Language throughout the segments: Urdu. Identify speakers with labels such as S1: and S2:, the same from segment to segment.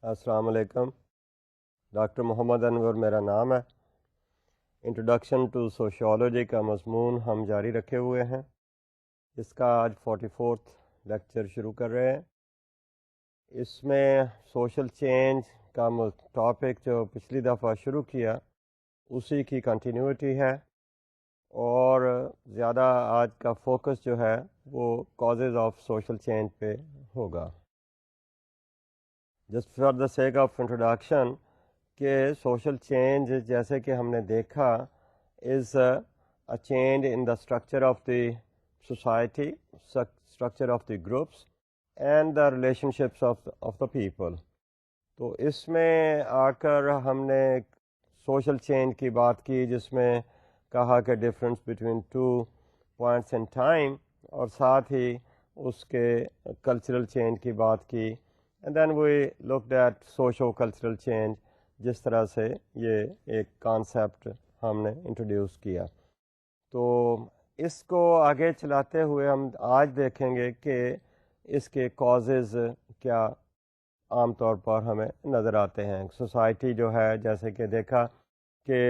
S1: السلام علیکم. ڈاکٹر محمد انور میرا نام ہے. انٹروڈکشن ٹو سوشیولوجی کا مضمون ہم جاری رکھے ہوئے ہیں. اس کا آج 44 لیکچر شروع کر رہے ہیں. اس میں سوشل چینج کا ٹاپک جو پچھلی دفعہ شروع کیا اسی کی کنٹینیوٹی ہے، اور زیادہ آج کا فوکس جو ہے وہ کازز آف سوشل چینج پہ ہوگا. Just for the sake of introduction کہ سوشل چینج جیسے کہ ہم نے دیکھا is a change in the structure of the society, structure of the groups and the relationships of the people. تو اس میں آ کر ہم نے سوشل چینج کی بات کی، جس میں کہا کہ difference between 2 points in time, اور ساتھ ہی اس کے کلچرل چینج کی بات کی. And then we looked at socio cultural change, جس طرح سے یہ ایک کانسیپٹ ہم نے انٹروڈیوس کیا. تو اس کو آگے چلاتے ہوئے ہم آج دیکھیں گے کہ اس کے کازز کیا عام طور پر ہمیں نظر آتے ہیں. سوسائٹی جو ہے جیسے کہ دیکھا کہ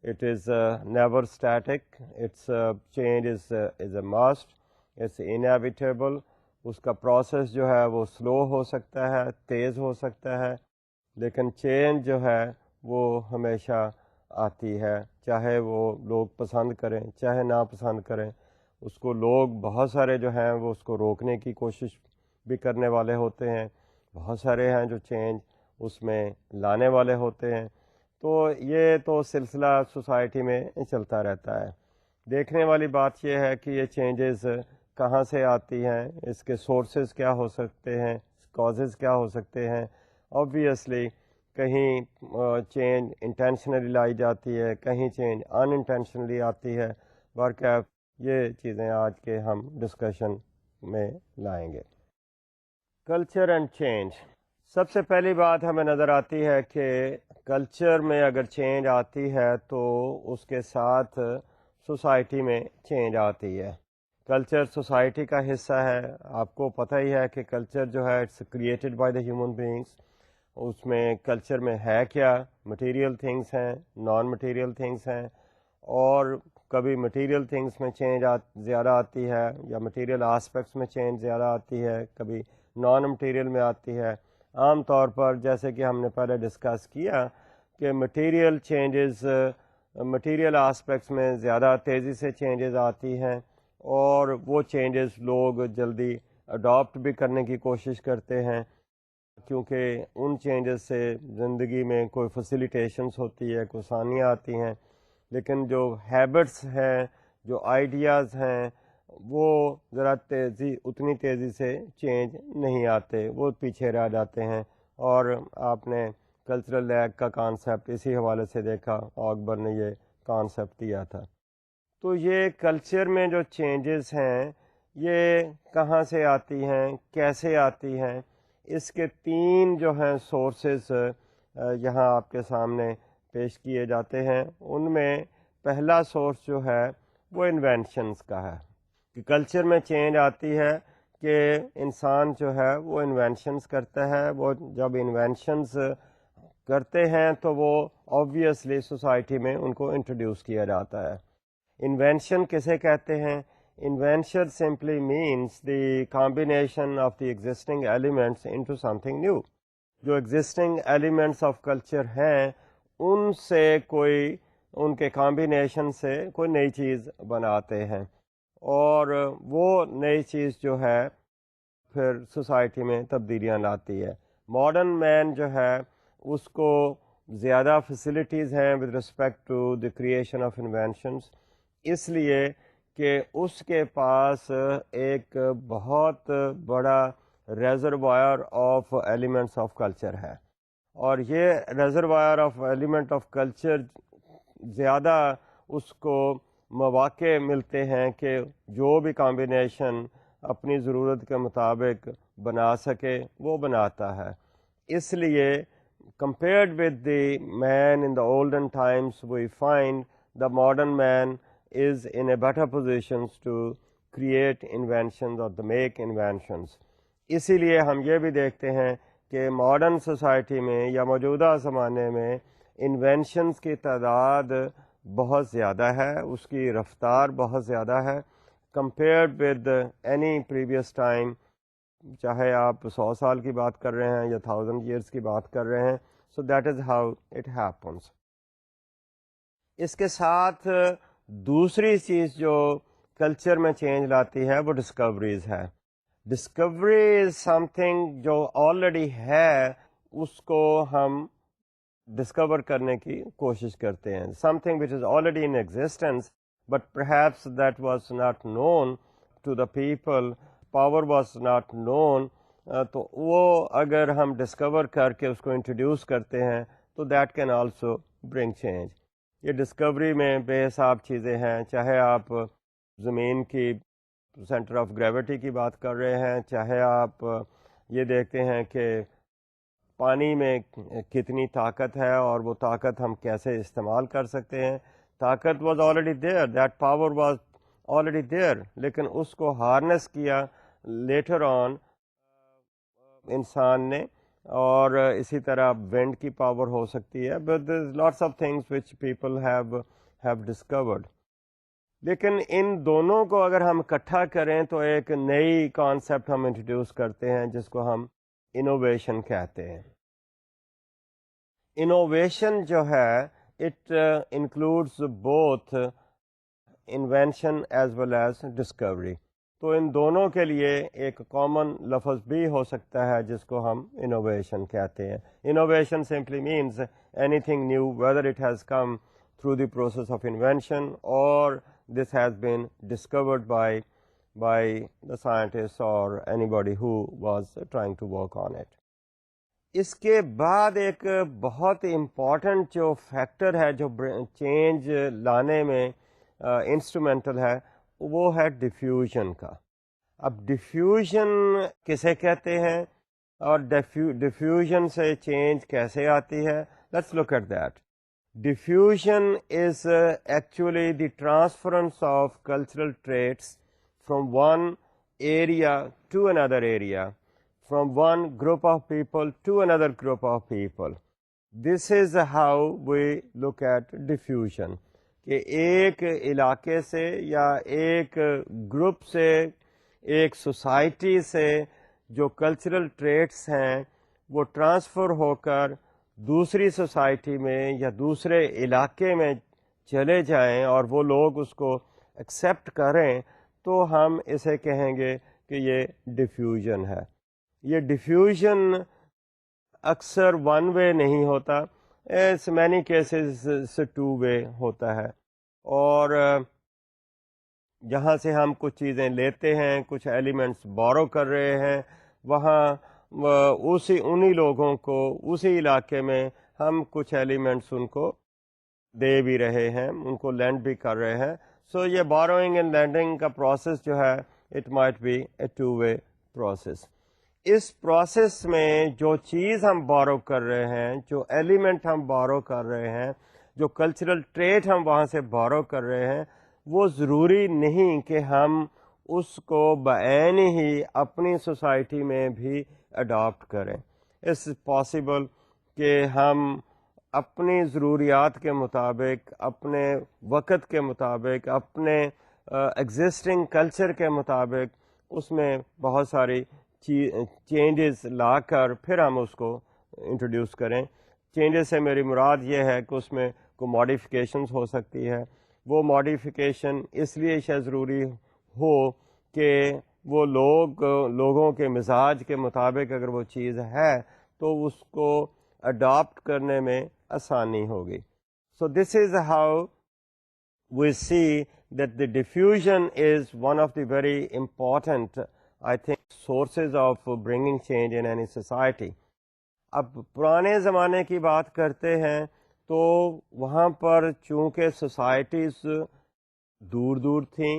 S1: it is never static, it's change is a must, it's inevitable. اس کا پروسیس جو ہے وہ سلو ہو سکتا ہے، تیز ہو سکتا ہے، لیکن چینج جو ہے وہ ہمیشہ آتی ہے، چاہے وہ لوگ پسند کریں چاہے نا پسند کریں. اس کو لوگ بہت سارے جو ہیں وہ اس کو روکنے کی کوشش بھی کرنے والے ہوتے ہیں، بہت سارے ہیں جو چینج اس میں لانے والے ہوتے ہیں. تو یہ تو سلسلہ سوسائٹی میں چلتا رہتا ہے. دیکھنے والی بات یہ ہے کہ یہ چینجز کہاں سے آتی ہیں، اس کے سورسز کیا ہو سکتے ہیں، کازز کیا ہو سکتے ہیں. آبویسلی کہیں چینج انٹینشنلی لائی جاتی ہے، کہیں چینج ان انٹینشنلی آتی ہے. برکیف یہ چیزیں آج کے ہم ڈسکشن میں لائیں گے. Culture and change. سب سے پہلی بات ہمیں نظر آتی ہے کہ کلچر میں اگر چینج آتی ہے تو اس کے ساتھ سوسائٹی میں چینج آتی ہے. کلچر سوسائٹی کا حصہ ہے. آپ کو پتہ ہی ہے کہ کلچر جو ہے it's created by the human beings. اس میں کلچر میں ہے کیا، مٹیریل تھنگس ہیں، نان مٹیریل تھنگس ہیں، اور کبھی مٹیریل تھنگس میں چینج زیادہ آتی ہے، یا مٹیریل آسپیکٹس میں چینج زیادہ آتی ہے، کبھی نان مٹیریل میں آتی ہے. عام طور پر جیسے کہ ہم نے پہلے ڈسکس کیا کہ مٹیریل چینجز، مٹیریل آسپیکٹس میں زیادہ تیزی سے چینجز آتی ہیں، اور وہ چینجز لوگ جلدی اڈاپٹ بھی کرنے کی کوشش کرتے ہیں، کیونکہ ان چینجز سے زندگی میں کوئی فیسیلیٹیشنس ہوتی ہے، کوئی آسانیاں آتی ہیں. لیکن جو ہیبٹس ہیں، جو آئیڈیاز ہیں، وہ ذرا اتنی تیزی سے چینج نہیں آتے، وہ پیچھے رہ جاتے ہیں. اور آپ نے کلچرل لیگ کا کانسیپٹ اسی حوالے سے دیکھا، اکبر نے یہ کانسیپٹ دیا تھا. تو یہ کلچر میں جو چینجز ہیں یہ کہاں سے آتی ہیں، کیسے آتی ہیں، اس کے 3 جو ہیں سورسز یہاں آپ کے سامنے پیش کیے جاتے ہیں. ان میں پہلا سورس جو ہے وہ انوینشنس کا ہے. کہ کلچر میں چینج آتی ہے کہ انسان جو ہے وہ انوینشنس کرتا ہے. وہ جب انوینشنس کرتے ہیں تو وہ آبویسلی سوسائٹی میں ان کو انٹروڈیوس کیا جاتا ہے. انوینشن کسے کہتے ہیں؟ Invention simply means the combination of the existing elements into some thing new. جو ایگزسٹنگ ایلیمنٹس آف کلچر ہیں ان سے کوئی، ان کے کمبینیشن سے کوئی نئی چیز بناتے ہیں، اور وہ نئی چیز جو ہے پھر سوسائٹی میں تبدیلیاں لاتی ہے. ماڈرن مین جو ہے اس کو زیادہ فیسلٹیز ہیں with respect to the creation of inventions, اس لیے کہ اس کے پاس ایک بہت بڑا reservoir of elements of culture ہے. اور یہ reservoir of element of culture زیادہ اس کو مواقع ملتے ہیں کہ جو بھی کمبینیشن اپنی ضرورت کے مطابق بنا سکے وہ بناتا ہے. اس لیے compared with the man in the olden times, we find the modern man is in a better position to create inventions or to make inventions. اسی لیے ہم یہ بھی دیکھتے ہیں کہ ماڈرن سوسائٹی میں یا موجودہ زمانے میں انوینشنز کی تعداد بہت زیادہ ہے، اس کی رفتار بہت زیادہ ہے compared with any previous time, چاہے آپ 100 سال کی بات کر رہے ہیں یا 1000 ایئرس کی بات کر رہے ہیں. So that is how it happens. اس کے ساتھ دوسری چیز جو کلچر میں چینج لاتی ہے وہ ڈسکوریز ہے. ڈسکوری از سم تھنگ جو آلریڈی ہے، اس کو ہم ڈسکور کرنے کی کوشش کرتے ہیں. Something which is already in existence but perhaps that was not known to the people, power was not known. تو وہ اگر ہم ڈسکور کر کے اس کو انٹروڈیوس کرتے ہیں تو that can also bring change. یہ ڈسکوری میں بے حساب چیزیں ہیں، چاہے آپ زمین کی سینٹر آف گریوٹی کی بات کر رہے ہیں، چاہے آپ یہ دیکھتے ہیں کہ پانی میں کتنی طاقت ہے اور وہ طاقت ہم کیسے استعمال کر سکتے ہیں. طاقت was already there, that power was already there, لیکن اس کو ہارنس کیا لیٹر آن انسان نے. اور اسی طرح ونڈ کی پاور ہو سکتی ہے، but there is lots of things which people have discovered. لیکن ان دونوں کو اگر ہم اکٹھا کریں تو ایک نئی کانسیپٹ ہم انٹروڈیوس کرتے ہیں جس کو ہم انوویشن کہتے ہیں. انوویشن جو ہے it includes both invention as well as discovery. تو ان دونوں کے لیے ایک کامن لفظ بھی ہو سکتا ہے جس کو ہم انوویشن کہتے ہیں. Innovation simply means any thing new whether it has come through the process of invention اور this has been discovered by the scientists or anybody who was trying to work on it. اس کے بعد ایک بہت امپورٹنٹ جو فیکٹر ہے جو چینج لانے میں انسٹرومنٹل ہے وہ ہے ڈیفیوژن کا. اب ڈیفیوژن کسے کہتے ہیں اور ڈیفیوژن سے چینج کیسے آتی ہے؟ Let's look at that. Diffusion is actually the transference of cultural traits from one area to another area, from one group of people to another group of people. This is how we look at diffusion. کہ ایک علاقے سے یا ایک گروپ سے، ایک سوسائٹی سے جو کلچرل ٹریٹس ہیں وہ ٹرانسفر ہو کر دوسری سوسائٹی میں یا دوسرے علاقے میں چلے جائیں اور وہ لوگ اس کو ایکسیپٹ کریں، تو ہم اسے کہیں گے کہ یہ ڈیفیوژن ہے. یہ ڈیفیوژن اکثر ون وے نہیں ہوتا، اس مینی کیسز ٹو وے ہوتا ہے. اور جہاں سے ہم کچھ چیزیں لیتے ہیں، کچھ ایلیمنٹس بورو کر رہے ہیں، وہاں انہی لوگوں کو اسی علاقے میں ہم کچھ ایلیمنٹس ان کو دے بھی رہے ہیں، ان کو لینڈ بھی کر رہے ہیں. سو یہ بوروئنگ اینڈ لینڈنگ کا پروسیس جو ہے it might be a two way process. اس پروسیس میں جو چیز ہم بورو کر رہے ہیں، جو ایلیمنٹ ہم بورو کر رہے ہیں، جو کلچرل ٹریٹ ہم وہاں سے بورو کر رہے ہیں، وہ ضروری نہیں کہ ہم اس کو بعین ہی اپنی سوسائٹی میں بھی اڈاپٹ کریں. اٹس پاسبل کہ ہم اپنی ضروریات کے مطابق، اپنے وقت کے مطابق، اپنے ایگزسٹنگ کلچر کے مطابق اس میں بہت ساری چینجز لا کر پھر ہم اس کو انٹروڈیوس کریں. چینجز سے میری مراد یہ ہے کہ اس میں کوئی ماڈیفیکیشنز ہو سکتی ہے. وہ ماڈیفیکیشن اس لیے شاید ضروری ہو کہ وہ لوگوں کے مزاج کے مطابق اگر وہ چیز ہے تو اس کو اڈاپٹ کرنے میں آسانی ہوگی. So this is how we see that the diffusion is one of the very important I think sources of bringing change in any society. اب پرانے زمانے کی بات کرتے ہیں تو وہاں پر چونکہ سوسائٹیز دور دور تھیں،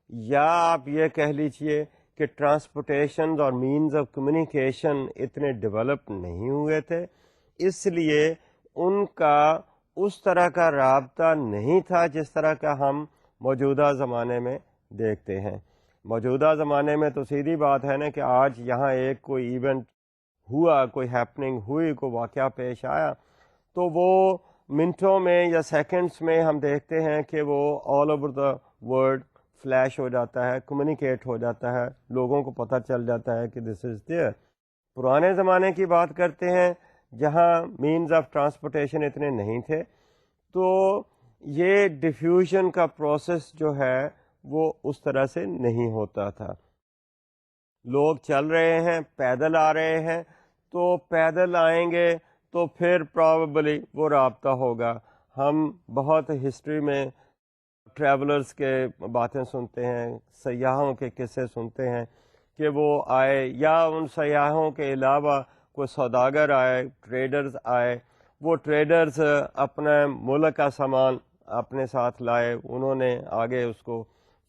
S1: یا آپ یہ کہہ لیجئے کہ ٹرانسپورٹیشن اور مینز آف کمیونیکیشن اتنے ڈیولپ نہیں ہوئے تھے، اس لیے ان کا اس طرح کا رابطہ نہیں تھا جس طرح کا ہم موجودہ زمانے میں دیکھتے ہیں. موجودہ زمانے میں تو سیدھی بات ہے نا کہ آج یہاں ایک کوئی ایونٹ ہوا، کوئی ہیپننگ ہوئی، کوئی واقعہ پیش آیا، تو وہ منٹوں میں یا سیکنڈس میں ہم دیکھتے ہیں کہ وہ all over the world flash ہو جاتا ہے، کمیونیکیٹ ہو جاتا ہے، لوگوں کو پتہ چل جاتا ہے کہ دس از دیئر۔ پرانے زمانے کی بات کرتے ہیں جہاں مینز آف ٹرانسپورٹیشن اتنے نہیں تھے، تو یہ ڈیفیوژن کا پروسیس جو ہے وہ اس طرح سے نہیں ہوتا تھا۔ لوگ چل رہے ہیں، پیدل آ رہے ہیں، تو پیدل آئیں گے تو پھر پرابیبلی وہ رابطہ ہوگا۔ ہم بہت ہسٹری میں ٹریولرز کے باتیں سنتے ہیں، سیاحوں کے قصے سنتے ہیں کہ وہ آئے، یا ان سیاحوں کے علاوہ کوئی سوداگر آئے، ٹریڈرز آئے، وہ ٹریڈرز اپنے ملک کا سامان اپنے ساتھ لائے، انہوں نے آگے اس کو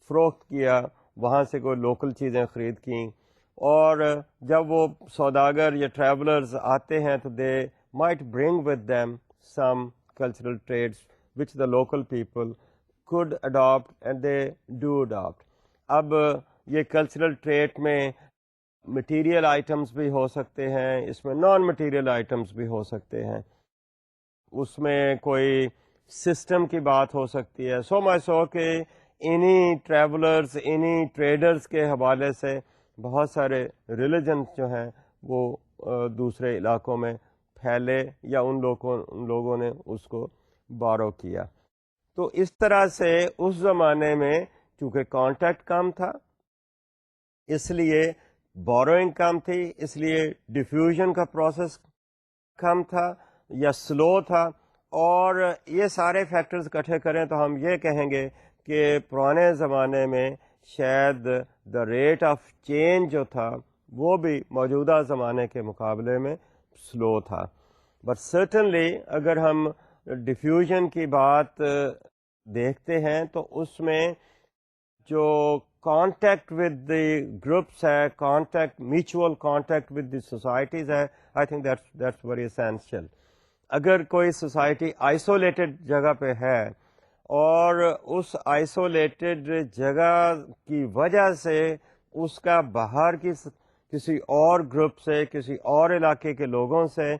S1: فروخت کیا، وہاں سے کوئی لوکل چیزیں خرید کیں، اور جب وہ سوداگر یا ٹریولرز آتے ہیں تو they might bring with them some cultural traits which the local people could adopt and they do adopt۔ اب یہ کلچرل ٹریٹ میں مٹیریل آئٹمس بھی ہو سکتے ہیں، اس میں نان مٹیریل آئٹمس بھی ہو سکتے ہیں، اس میں کوئی سسٹم کی بات ہو سکتی ہے، سو مچ سو کہ انہی ٹریولرز، انہی ٹریڈرز کے حوالے سے بہت سارے ریلیجنس جو ہیں وہ دوسرے علاقوں میں پھیلے، یا ان لوگوں نے اس کو بارو کیا۔ تو اس طرح سے اس زمانے میں چونکہ کانٹیکٹ کم تھا، اس لیے بوروئنگ کم تھی، اس لیے ڈیفیوژن کا پروسیس کم تھا یا سلو تھا، اور یہ سارے فیکٹرز اکٹھے کریں تو ہم یہ کہیں گے کہ پرانے زمانے میں شاید دا ریٹ آف چینج جو تھا وہ بھی موجودہ زمانے کے مقابلے میں سلو تھا۔ بٹ سرٹنلی اگر ہم ڈیفیوژن کی بات دیکھتے ہیں تو اس میں جو کانٹیکٹ ود دی گروپس ہے، contact, mutual contact with the societies ہے، I think that's very essential. اگر کوئی سوسائٹی آئسولیٹڈ جگہ پہ ہے اور اس آئسولیٹڈ جگہ کی وجہ سے اس کا باہر کی کسی اور گروپ سے، کسی اور علاقے کے لوگوں سے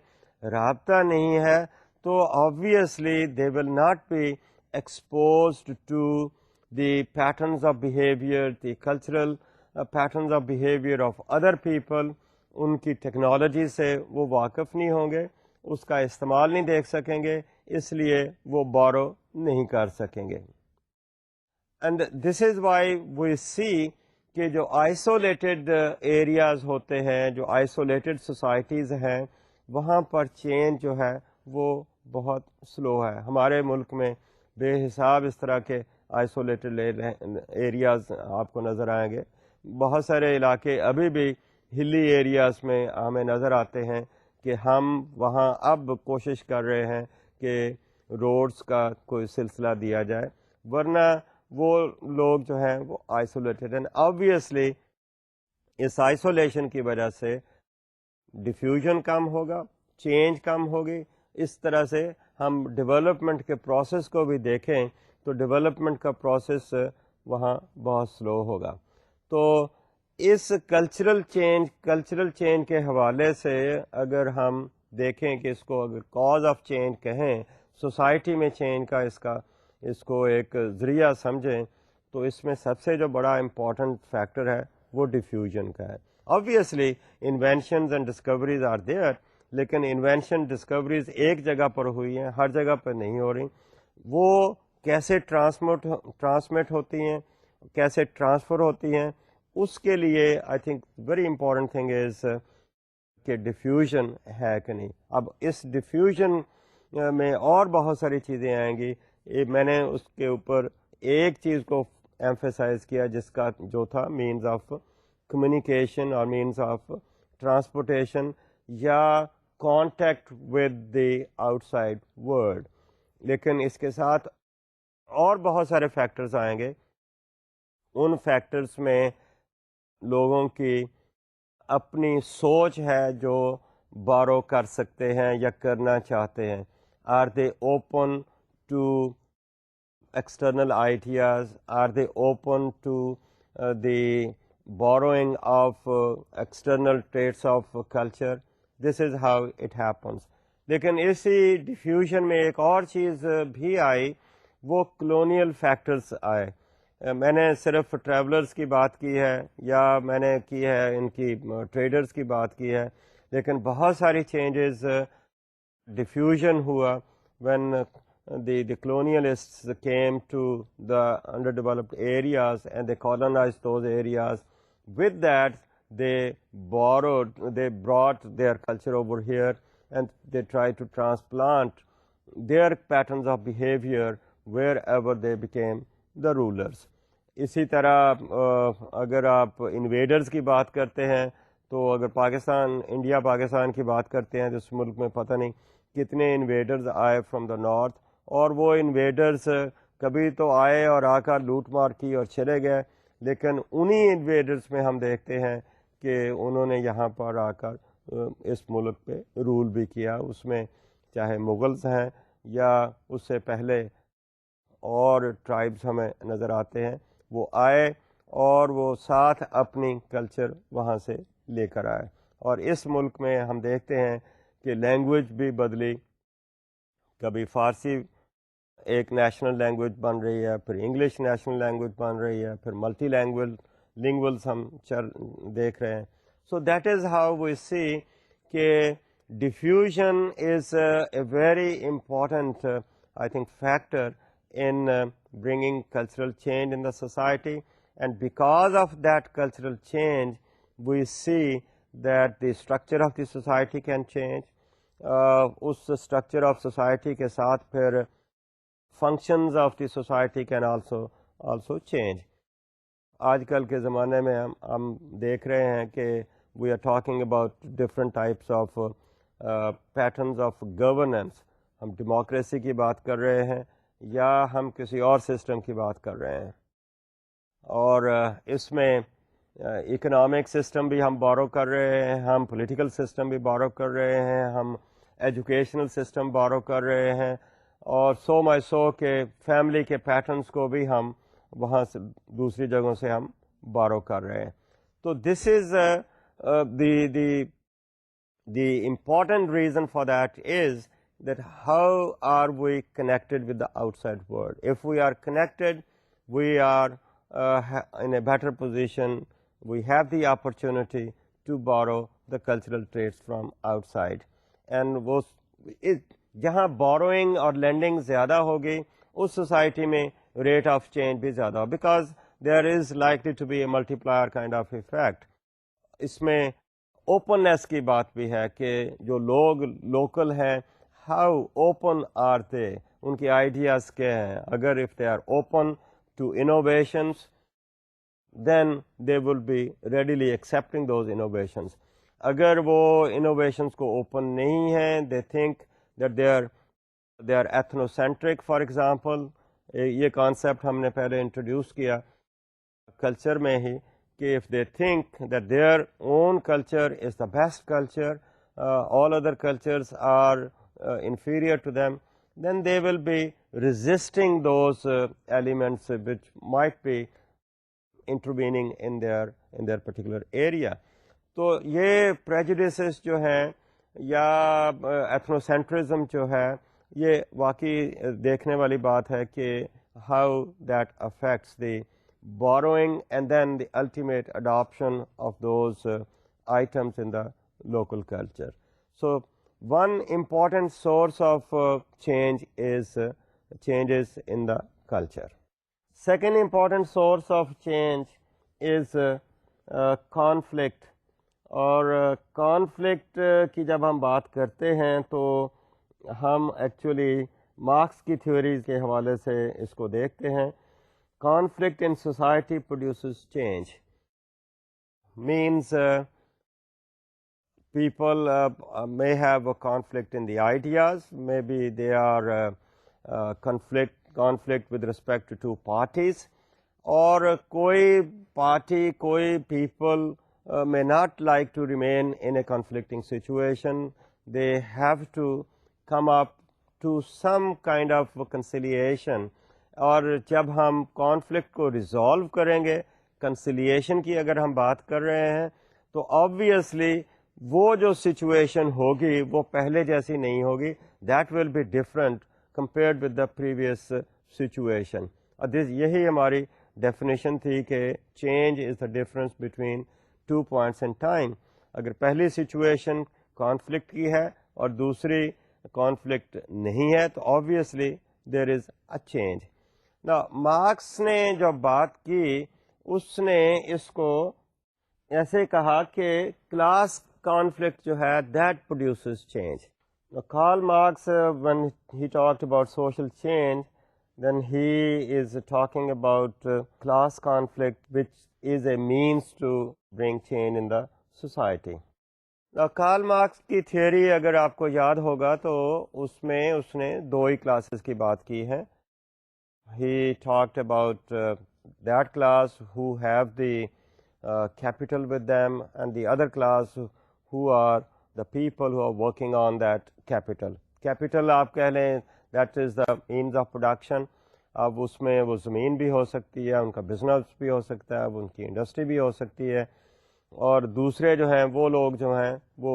S1: رابطہ نہیں ہے، تو obviously they will not be exposed to the patterns of behavior, the cultural patterns of behavior of other people۔ ان کی ٹیکنالوجی سے وہ واقف نہیں ہوں گے، اس کا استعمال نہیں دیکھ سکیں گے، اس لیے وہ بورو نہیں کر سکیں گے۔ And this is why we see کہ جو آئسولیٹڈ ایریاز ہوتے ہیں، جو آئسولیٹڈ سوسائٹیز ہیں، وہاں پر چینج جو ہے وہ بہت سلو ہے۔ ہمارے ملک میں بے حساب اس طرح کے آئسولیٹڈ ایریاز آپ کو نظر آئیں گے۔ بہت سارے علاقے ابھی بھی ہلی ایریاز میں ہمیں نظر آتے ہیں کہ ہم وہاں اب کوشش کر رہے ہیں کہ روڈز کا کوئی سلسلہ دیا جائے، ورنہ وہ لوگ جو ہیں وہ آئسولیٹڈ ہیں۔ آبویسلی اس آئسولیشن کی وجہ سے ڈیفیوژن کم ہوگا، چینج کم ہوگی۔ اس طرح سے ہم ڈیولپمنٹ کے پروسیس کو بھی دیکھیں تو ڈیولپمنٹ کا پروسیس وہاں بہت سلو ہوگا۔ تو اس کلچرل چینج کے حوالے سے اگر ہم دیکھیں کہ اس کو اگر کاز آف چینج کہیں، سوسائٹی میں چینج کا اس کو ایک ذریعہ سمجھیں، تو اس میں سب سے جو بڑا امپورٹنٹ فیکٹر ہے وہ ڈیفیوژن کا ہے۔ Obviously inventions and discoveries are there, لیکن انوینشن ڈسکوریز ایک جگہ پر ہوئی ہیں، ہر جگہ پر نہیں ہو رہی۔ وہ کیسے ٹرانسمٹ ہوتی ہیں، کیسے ٹرانسفر ہوتی ہیں، اس کے لیے I think very important thing is کہ ڈیفیوژن ہے کہ نہیں۔ اب اس ڈیفیوژن میں اور بہت ساری چیزیں آئیں گی، میں نے اس کے اوپر ایک چیز کو ایمفیسائز کیا جس کا جو تھا مینز آف کمیونیکیشن اور مینز آف ٹرانسپورٹیشن یا contact with the out side world, لیکن اس کے ساتھ اور بہت سارے فیکٹرز آئیں گے۔ ان فیکٹرز میں لوگوں کی اپنی سوچ ہے جو بارو کر سکتے ہیں یا کرنا چاہتے ہیں۔ Are they open to external ideas? Are they open to the borrowing of external traits of culture? this is how it happens. لیکن اسی ڈیفیوژن میں ایک اور چیز بھی آئی, وہ کلونیل فیکٹرز آئے. میں نے صرف ٹریولرز کی بات کی ہے یا میں نے کی ہے ان کی ٹریڈرز کی بات کی ہے, لیکن بہت ساری چینجز ڈیفیوژن ہوا when the colonialists came to the underdeveloped areas and they colonized those areas. With that, they brought their culture over here and they tried to transplant their patterns of behavior wherever they became the rulers. اسی طرح اگر آپ انویڈرز کی بات کرتے ہیں تو اگر انڈیا پاکستان کی بات کرتے ہیں تو اس ملک میں پتہ نہیں کتنے انویڈرز آئے فرام دا نارتھ, اور وہ انویڈرز کبھی تو آئے اور آ کر لوٹ مار کی اور چلے گئے, لیکن انہی انویڈرز میں ہم دیکھتے ہیں کہ انہوں نے یہاں پر آ کر اس ملک پہ رول بھی کیا. اس میں چاہے مغلز ہیں یا اس سے پہلے اور ٹرائبز ہمیں نظر آتے ہیں, وہ آئے اور وہ ساتھ اپنی کلچر وہاں سے لے کر آئے. اور اس ملک میں ہم دیکھتے ہیں کہ لینگویج بھی بدلی, کبھی فارسی ایک نیشنل لینگویج بن رہی ہے, پھر انگلش نیشنل لینگویج بن رہی ہے, پھر ملٹی لینگویجز ہم دیکھ رہے ہیں. So that is how we see کہ diffusion is a very important I think factor in bringing cultural change in the society, and because of that cultural change we see that the structure of the society can change. اس structure of society کے ساتھ پھر functions of the society can also change. آج کل کے زمانے میں ہم دیکھ رہے ہیں کہ we are talking about different types of patterns of governance. ہم ڈیموکریسی کی بات کر رہے ہیں یا ہم کسی اور سسٹم کی بات کر رہے ہیں, اور اس میں اکنامک سسٹم بھی ہم بورو کر رہے ہیں, ہم پولیٹیکل سسٹم بھی بورو کر رہے ہیں, ہم ایجوکیشنل سسٹم بورو کر رہے ہیں, اور سو کے فیملی کے پیٹرنس کو بھی ہم وہاں سے دوسری جگہوں سے ہم بورو کر رہے ہیں. تو دس از the important reason for that is that how are we connected with the outside world. If we are connected, we are in a better position, we have the opportunity to borrow the cultural traits from outside. And جہاں borrowing اور lending زیادہ ہوگی اس سوسائٹی میں rate of change بھی زیادہ ہو, because there is likely to be a multiplier kind of effect. اس میں openness کی بات بھی ہے کہ جو لوگ لوکل ہیں how open are they, ان کی آئیڈیاز کیا ہیں. اگر if they are open to innovations then they will be readily accepting those innovations. اگر وہ innovations کو open نہیں ہیں, they think that they are ethnocentric for example. یہ concept ہم نے پہلے introduce کیا culture میں ہی کہ if they think that their own culture is the best culture, all other cultures are inferior to them, then they will be resisting those elements which might be intervening in their particular area. تو یہ prejudices جو ہیں یا ethnocentrism جو ہے, یہ واقعی دیکھنے والی بات ہے کہ how that affects the borrowing and then the ultimate adoption of those items in the local culture. So one important source of change is changes in the culture. Second important source of change is conflict. اور conflict کی جب ہم بات کرتے ہیں تو ہم ایکچولی مارکس کی تھیوریز کے حوالے سے اس کو دیکھتے ہیں. Conflict in society produces change. Means people may have a conflict in the ideas, maybe they are conflict with respect to two parties, or koi party, koi people may not like to remain in a conflicting situation. They have to come up to some kind of conciliation. اور جب ہم کانفلکٹ کو ریزالو کریں گے, کنسیلیشن کی اگر ہم بات کر رہے ہیں, تو آبویسلی وہ جو سچویشن ہوگی وہ پہلے جیسی نہیں ہوگی. That will be different compared with the previous situation. یہی ہماری ڈیفینیشن تھی کہ change is the difference between 2 points in time. اگر پہلی سچویشن کانفلکٹ کی ہے اور دوسری کانفلکٹ نہیں ہے تو obviously there is a change. Marx نے جو بات کی اس نے اس کو ایسے کہا کہ کلاس کانفلکٹ جو ہے that produces change. Karl Marx when he talked about social change, then he is talking about class conflict, which is a means to bring change in the society. Karl Marx کی تھیوری اگر آپ کو یاد ہوگا تو اس میں اس نے دو ہی کلاسز کی بات کی ہے. He talked about that class who have the capital with them, and the other class who are the people who are working on that capital. Capital آپ کہہ لیں that is the means of production. اب اس میں وہ زمین بھی ہو سکتی ہے, ان کا بزنس بھی ہو سکتا ہے, اب ان کی انڈسٹری بھی ہو سکتی ہے, اور دوسرے جو ہیں وہ لوگ جو ہیں وہ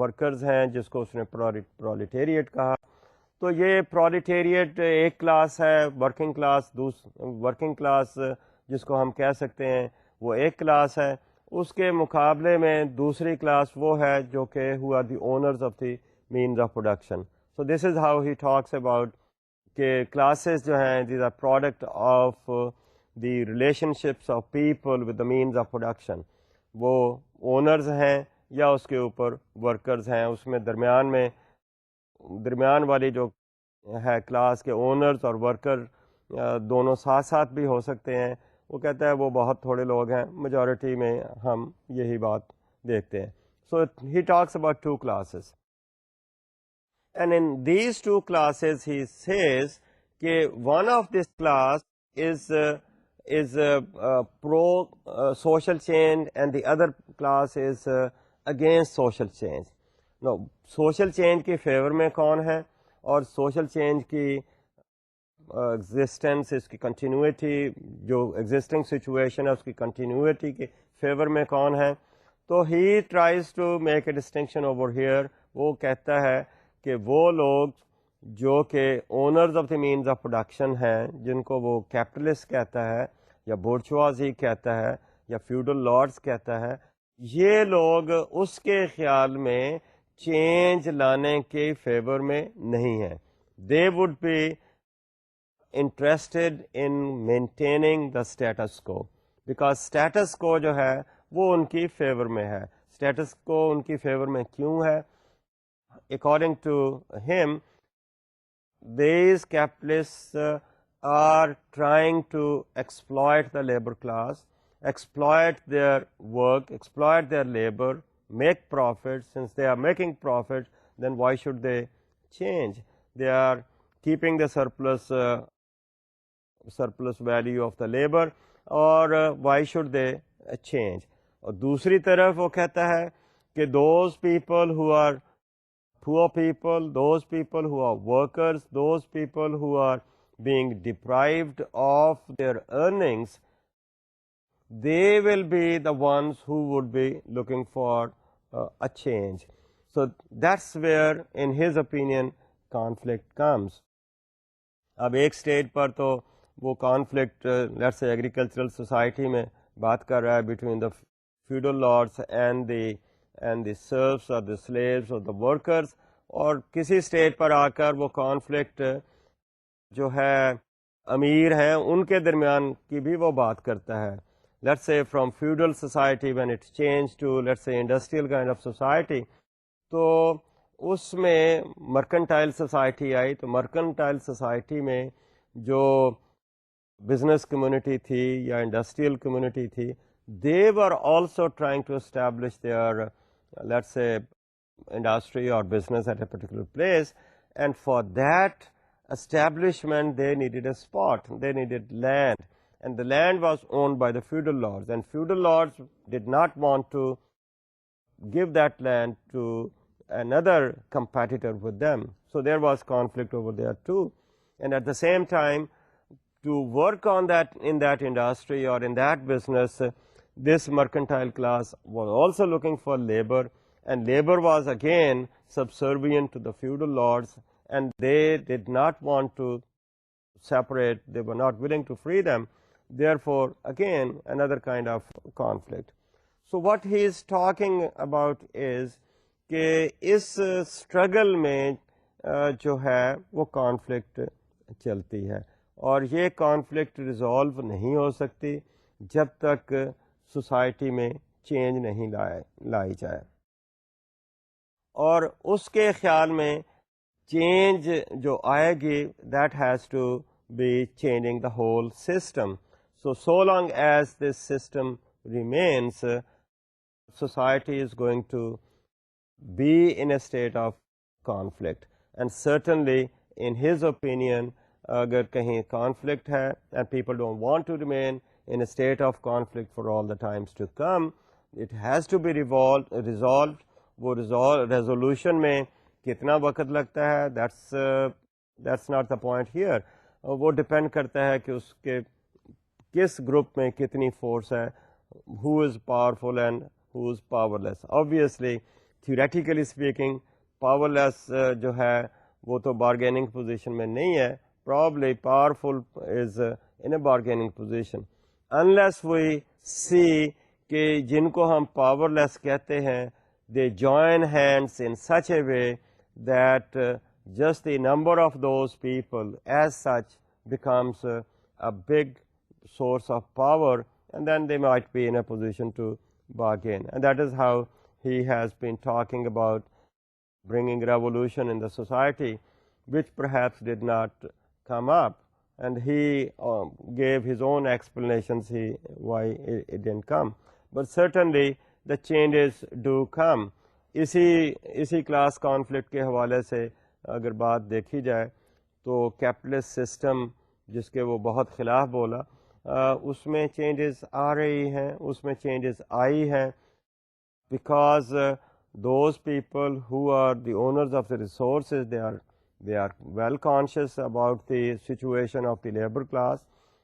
S1: ورکرز ہیں جس کو اس نے پرولیٹیریٹ کہا. تو یہ پرولیٹیریٹ ایک کلاس ہے, ورکنگ کلاس جس کو ہم کہہ سکتے ہیں وہ ایک کلاس ہے. اس کے مقابلے میں دوسری کلاس وہ ہے جو کہ who are the owners of the means of production. So this is how he talks about کہ کلاسز جو ہیں these are product of the relationships of people with the means of production. وہ اونرز ہیں یا اس کے اوپر ورکرز ہیں. اس میں درمیان والی جو ہے کلاس کے اونرز اور ورکر دونوں ساتھ ساتھ بھی ہو سکتے ہیں. وہ کہتا ہے وہ بہت تھوڑے لوگ ہیں, میجورٹی میں ہم یہی بات دیکھتے ہیں. So he talks about two classes, and in these two classes he says کہ one of this class is pro social change and the other class is against social change. Now, social change کی فیور میں کون ہے اور social change کی ایگزسٹنس, اس کی کنٹینیوٹی, جو ایگزسٹنگ سچویشن ہے اس کی کنٹینیوٹی کے فیور میں کون ہے. تو he tries to make a distinction over here. وہ کہتا ہے کہ وہ لوگ جو کہ owners of the means of production ہیں, جن کو وہ کیپٹلسٹ کہتا ہے یا بورچوازی کہتا ہے یا فیوڈل لارڈز کہتا ہے, یہ لوگ اس کے خیال میں چینج لانے کے فیور میں نہیں ہیں. They would be interested in maintaining the status quo, because status quo جو ہے وہ ان کی فیور میں ہے. اسٹیٹس کو ان کی فیور میں کیوں ہے؟ اکارڈنگ ٹو ہم, these capitalists are trying to exploit the labor class, exploit their work, exploit their labor, make profit. Since they are making profit, then why should they change? They are keeping the surplus value of the labor, or why should they change? اور دوسری طرف وہ کہتا ہے کہ those people who are poor people, those people who are workers, those people who are being deprived of their earnings, they will be the ones who would be looking for a change. So that's where, in his opinion, conflict comes. اب ایک سٹیج پر تو وہ conflict let's say agricultural society میں بات کر رہا ہے between the feudal lords and the serfs اور دی سلیوز اور دا ورکرز, اور کسی اسٹیج پر آ کر وہ کانفلکٹ جو ہے امیر ہیں ان کے درمیان کی بھی وہ بات کرتا ہے. Let's say from feudal society when it change to let's say industrial kind of society, تو اس میں مرکنٹائل سوسائٹی آئی. تو مرکنٹائل سوسائٹی میں جو بزنس کمیونٹی تھی یا انڈسٹریل کمیونٹی تھی, they were also trying to establish their let's say industry or business at a particular place, and for that establishment they needed a spot, they needed land, and the land was owned by the feudal lords, and feudal lords did not want to give that land to another competitor with them. So there was conflict over there too, and at the same time to work on that in that industry or in that business, this mercantile class was also looking for labor, and labor was again subservient to the feudal lords, and they did not want to separate, they were not willing to free them. Therefore, again, another kind of conflict. So what he is talking about is کہ اس اسٹرگل میں جو ہے وہ کانفلکٹ چلتی ہے، اور یہ کانفلکٹ ریزالو نہیں ہو سکتی جب تک سوسائٹی میں چینج نہیں لائی جائے. اور اس کے خیال میں چینج جو آئے گی that has to be changing the whole system. So long as this system remains society is going to be in a state of conflict, and certainly in his opinion agar kahin conflict hai and people don't want to remain in a state of conflict for all the times to come, it has to be resolved. وہ resolution میں کتنا وقت لگتا ہے that's not the point here. وہ ڈپینڈ کرتا ہے کہ اس کے کس گروپ میں کتنی فورس ہے, who is powerful and who is powerless. Obviously, theoretically speaking, powerless جو ہے وہ تو bargaining position میں نہیں ہے. Probably powerful is in a bargaining position. Unless we see کہ جن کو ہم powerless کہتے ہیں, they join hands in such a way that just the number of those people as such becomes a big source of power, and then they might be in a position to bargain. And that is how he has been talking about bringing revolution in the society, which perhaps did not come up, and he gave his own explanations why it didn't come. But certainly the changes do come. اسی کلاس کانفلکٹ کے حوالے سے اگر بات دیکھی جائے تو کیپٹلسٹ سسٹم جس کے وہ بہت خلاف بولا, اس میں چینجز آ رہی ہیں, اس میں چینجز آئی ہیں, because those people who are the owners of the resources they are well conscious about the situation of the labor class.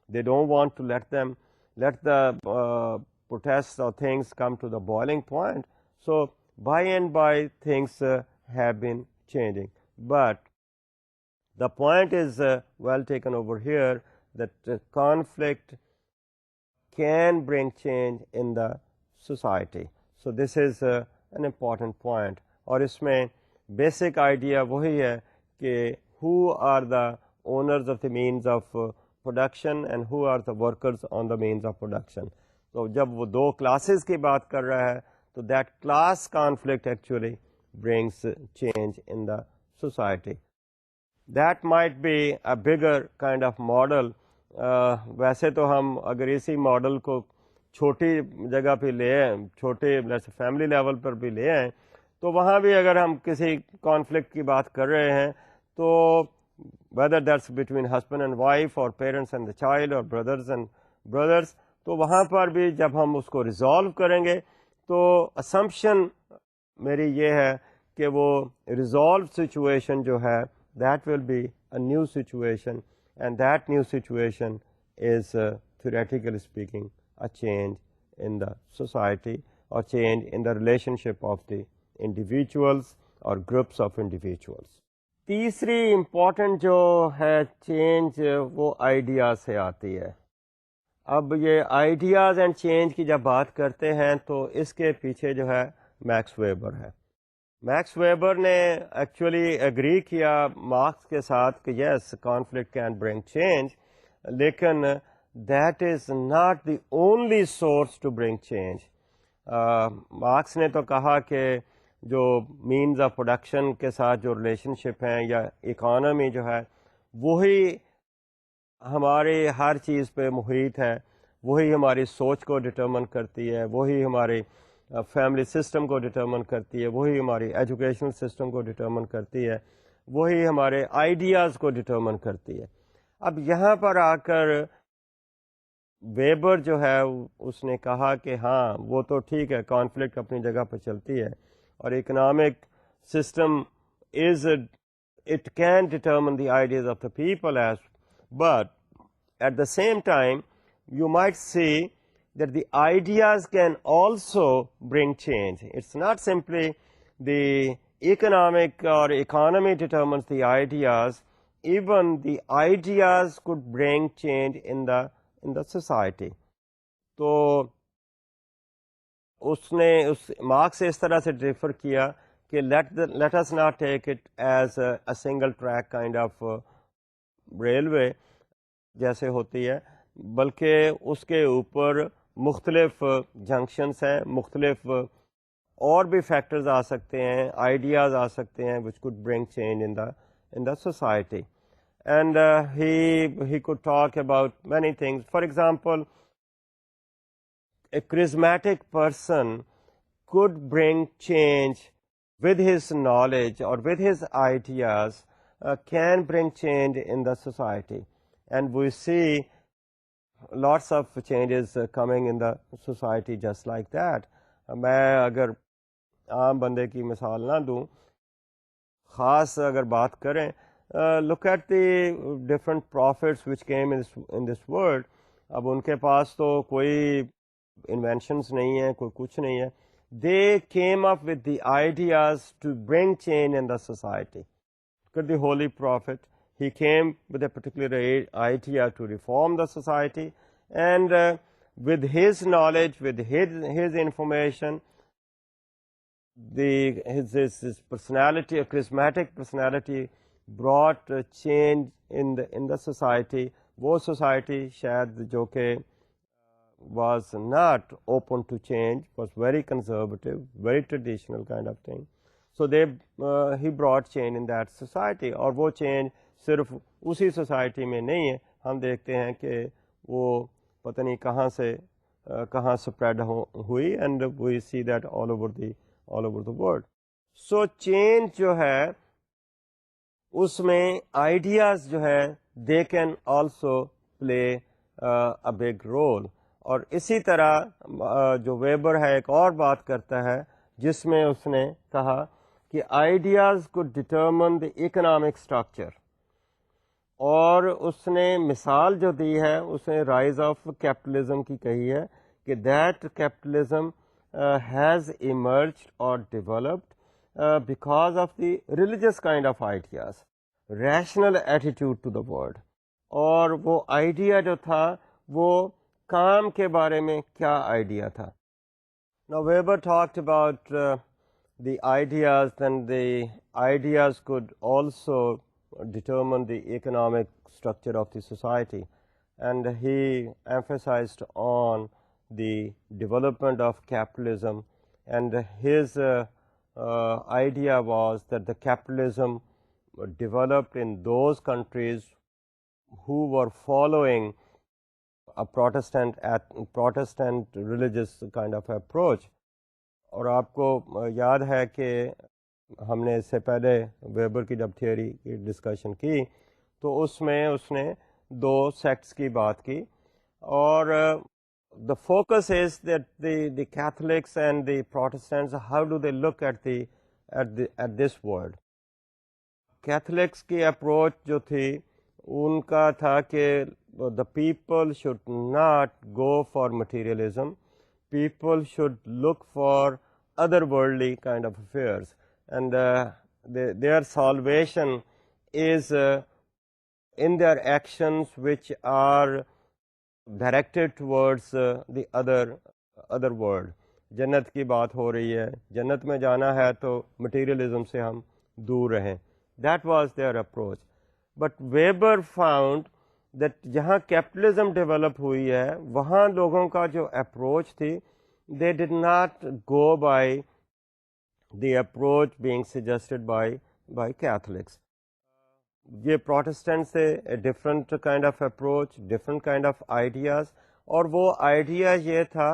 S1: They don't want to let the protests or things come to the boiling point. So by and by things have been changing. But the point is well taken over here, that conflict can bring change in the society. So this is an important point. اور اس میں بیسک آئیڈیا وہی ہے کہ who are the owners of the means of production and who are the workers on the means of production. تو جب وہ دو کلاسز کی بات کر رہا ہے تو that class conflict actually brings change in the society. That might be a bigger kind of model. ویسے تو ہم اگر اسی ماڈل کو چھوٹی جگہ پہ لے آئیں, چھوٹے جیسے فیملی لیول پر بھی لے آئیں, تو وہاں بھی اگر ہم کسی کانفلکٹ کی بات کر رہے ہیں تو whether that's between husband and wife or parents and the child or brothers and brothers, تو وہاں پر بھی جب ہم اس کو ریزالو کریں گے تو اسمپشن میری یہ ہے کہ وہ ریزالو سچویشن جو ہے that will be a new situation, and that new situation is theoretically speaking a change in the society or change in the relationship of the individuals or groups of individuals. تیسری امپورٹنٹ جو ہے چینج وہ آئیڈیا سے آتی ہے. اب یہ آئیڈیاز اینڈ چینج کی جب بات کرتے ہیں تو اس کے پیچھے جو ہے میکس ویبر ہے. میکس ویبر نے ایکچولی ایگری کیا مارکس کے ساتھ کہ yes conflict can bring change, لیکن that is not the only source to bring change. Marx نے تو کہا کہ جو مینز آف پروڈکشن کے ساتھ جو ریلیشن شپ ہیں یا اکانومی جو ہے وہی ہماری ہر چیز پہ محیط ہے, وہی ہماری سوچ کو ڈٹرمن کرتی ہے, وہی ہماری فیملی سسٹم کو ڈٹرمن کرتی ہے, وہی ہماری ایجوکیشنل سسٹم کو ڈٹرمن کرتی ہے, وہی ہمارے آئیڈیاز کو ڈٹرمن کرتی ہے. اب یہاں پر آ کر ویبر جو ہے اس نے کہا کہ ہاں وہ تو ٹھیک ہے, کانفلکٹ اپنی جگہ پہ چلتی ہے اور economic system it can determine the ideas of the people but at the same time you might see that the ideas can also bring change. It's not simply the economic or economy determines the ideas, even the ideas could bring change in the society. تو اس نے اس مارکس اس طرح سے ڈیفر کیا کہ late us not take it as a single track kind of railway جیسے ہوتی ہے، بلکہ اس کے اوپر مختلف جنکشنس ہیں، مختلف اور بھی فیکٹرز آ سکتے ہیں، آئیڈیاز آ سکتے ہیں which could bring change in the society. And he could talk about many things. For example, a charismatic person could bring change with his knowledge or with his ideas, can bring change in the society. And we see lots of changes coming in the society just like that. میں اگر عام بندے کی مثال نہ دوں، خاص اگر بات کریں، look at the different prophets which came in this world. اب ان کے پاس تو کوئی انوینشنس نہیں ہیں، کوئی کچھ نہیں ہے. They came up with the ideas to bring change in the society. Look at the holy prophet. He came with a particular idea to reform the society, and with his knowledge, with his information, his personality, a charismatic personality, brought change in the society. وہ society شاید جو کہ was not open to change, was very conservative, very traditional kind of thing. So he brought change in that society. اور وہ change صرف اسی سوسائٹی میں نہیں ہے، ہم دیکھتے ہیں کہ وہ پتہ نہیں کہاں spread ہوئی، and we see that all over the world. So change جو ہے اس میں ideas جو ہے they can also play a big role. اور اسی طرح جو ویبر ہے ایک اور بات کرتا ہے جس میں اس نے کہا کہ آئیڈیاز کو ڈٹرمن دی اکنامک اسٹرکچر، اور اس نے مثال جو دی ہے اس نے رائز آف کیپٹلزم کی کہی ہے کہ دیٹ کیپٹلزم ہیز ایمرجڈ اور developed because of the religious kind of ideas, rational attitude to the world. اور وہ آئیڈیا جو تھا وہ کام کے بارے میں کیا آئیڈیا تھا. Now Weber talked about the ideas, and the ideas could also determine the economic structure of the society, and he emphasized on the development of capitalism, and his idea was that the capitalism developed in those countries who were following a Protestant religious kind of approach. اور آپ کو یاد ہے کہ ہم نے اس سے پہلے ویبر کی جب تھیوری کی ڈسکشن کی تو اس میں اس نے 2 سیکٹس کی بات کی، اور the focus is that the Catholics and the Protestants, how do they look at this world. Catholics کی اپروچ جو تھی ان کا تھا کہ the people should not go for materialism, people should look for otherworldly kind of affairs, and their salvation is in their actions which are directed towards the other world. جنت کی بات ہو رہی ہے، جنت میں جانا ہے تو مٹیریلزم سے ہم دور رہیں. That was their approach. But Weber found that جہاں کیپٹلزم ڈیولپ ہوئی ہے وہاں لوگوں کا جو اپروچ تھی they did not go by the approach being suggested by Catholics. یہ پروٹسٹنٹ سے different kind of approach, different kind of ideas, اور وہ آئیڈیا یہ تھا